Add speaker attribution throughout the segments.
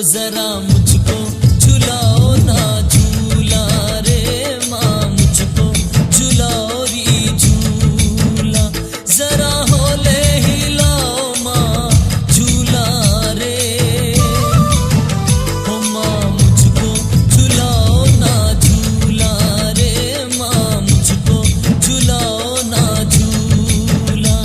Speaker 1: ذرا مجھ کو جھلاؤ نا جھولا رے ماں، مجھ کو جھلاؤ ری جھولا، ذرا ہولے ہلاؤ ماں جھولا رے، او ماں مجھ کو جھلاؤ نا جھولا رے ماں، مجھ کو جھلاؤ نا جھولا۔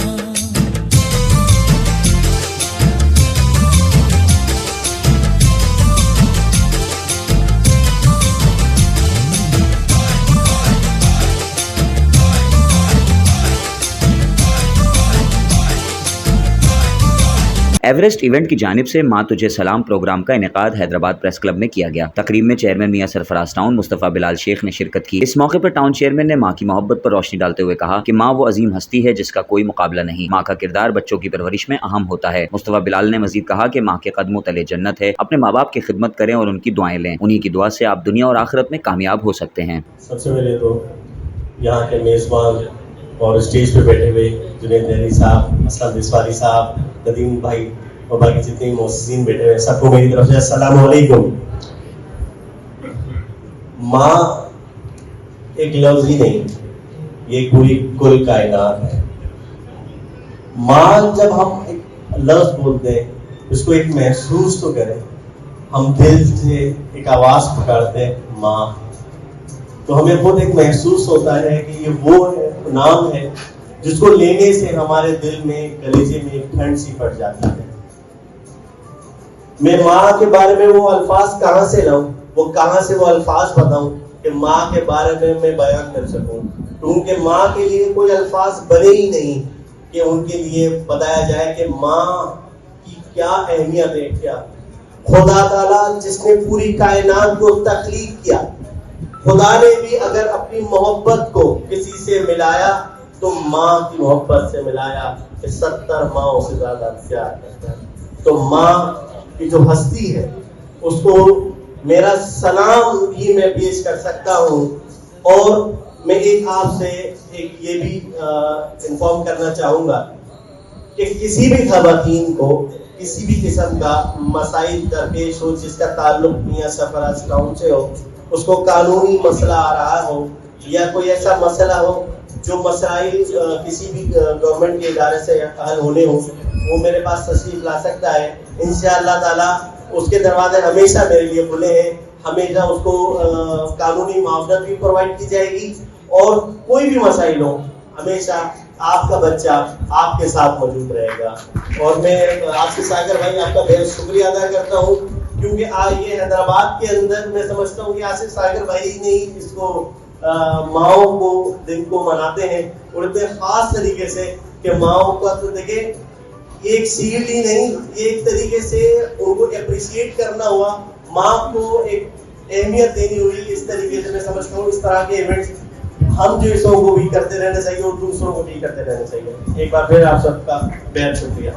Speaker 2: ایورسٹ ایونٹ کی جانب سے ماں تجھے سلام پروگرام کا انعقاد حیدرآباد پریس کلب میں کیا گیا۔ تقریب میں چیئرمین میاں سرفراز ٹاؤن مصطفیٰ بلال شیخ نے شرکت کی۔ اس موقع پر ٹاؤن چیئرمین نے ماں کی محبت پر روشنی ڈالتے ہوئے کہا کہ ماں وہ عظیم ہستی ہے جس کا کوئی مقابلہ نہیں۔ ماں کا کردار بچوں کی پرورش میں اہم ہوتا ہے۔ مصطفیٰ بلال نے مزید کہا کہ ماں کے قدموں تلے جنت ہے، اپنے ماں باپ کی خدمت کریں اور ان کی دعائیں لیں، انہی کی دعا سے آپ دنیا اور آخرت میں کامیاب ہو سکتے ہیں۔
Speaker 3: سب سے پہلے تو یہاں کے میزبان اور اسٹیج پہ بیٹھے ہوئے جنید دہلی صاحب، اسلم بسواری صاحب، ندیم بھائی اور باقی جتنے محسسین بیٹھے ہوئے سب کو میری طرف سے السلام علیکم۔ ماں ایک لفظ ہی نہیں، یہ پوری کل کائنات ہے۔ ماں جب ہم ایک لفظ بولتے ہیں اس کو ایک محسوس تو کریں، ہم دل سے ایک آواز پکارتے ہیں ماں، تو ہمیں خود ایک محسوس ہوتا ہے کہ یہ وہ نام ہے جس کو لینے سے ہمارے دل میں، کلیجے میں ایک ٹھنڈ سی پڑ جاتی ہے۔ میں ماں کے بارے میں وہ الفاظ کہاں سے لاؤں، کہاں سے وہ الفاظ بتاؤں کہ ماں کے بارے میں بیان کر سکوں، کیونکہ ماں کے لیے کوئی الفاظ بنے ہی نہیں کہ ان کے لیے بتایا جائے کہ ماں کی کیا اہمیت ہے۔ کیا خدا تعالیٰ جس نے پوری کائنات کو تخلیق کیا، خدا نے بھی اگر اپنی محبت کو کسی سے ملایا تو ماں کی محبت سے ملایا کہ 70 ماں سے زیادہ پیار کرتا ہے۔ تو ماں کی جو ہستی ہے اس کو میرا سلام بھی میں پیش کر سکتا ہوں، اور میں ایک آپ سے ایک یہ بھی انفارم کرنا چاہوں گا کہ کسی بھی خواتین کو کسی بھی قسم کا مسائل درپیش ہو جس کا تعلق میاں سرفراز ٹاؤن سے ہو، اس کو قانونی مسئلہ آ رہا ہو یا کوئی ایسا مسئلہ ہو جو مسائل کسی بھی گورنمنٹ کے ادارے سے حل ہونے ہوں، وہ میرے پاس تشریف لا سکتا ہے۔ انشاءاللہ تعالی اس کے دروازے ہمیشہ میرے لیے کھلے ہیں، ہمیشہ اس کو قانونی معاونت بھی پرووائڈ کی جائے گی، اور کوئی بھی مسائل ہو ہمیشہ آپ کا بچہ آپ کے ساتھ موجود رہے گا۔ اور میں آپ سے ساگر بھائی آپ کا بہت شکریہ ادا کرتا ہوں، کیونکہ یہ حیدرآباد کے اندر میں سمجھتا ہوں کہ آصف ساگر بھائی ہی نہیں اس کو ماؤں کو دن کو مناتے ہیں، اور اتنے خاص طریقے سے کہ ماؤں کا تو دیکھیں ایک سیل ہی نہیں، ایک طریقے سے ان کو اپریشیٹ کرنا ہوا، ماں کو ایک اہمیت دینی ہوئی۔ اس طریقے سے میں سمجھتا ہوں اس طرح کے ایونٹس ہم جیسوں کو بھی کرتے رہنا چاہیے اور دوسروں کو بھی کرتے رہنا چاہیے۔ ایک بار پھر آپ سب کا بہت شکریہ۔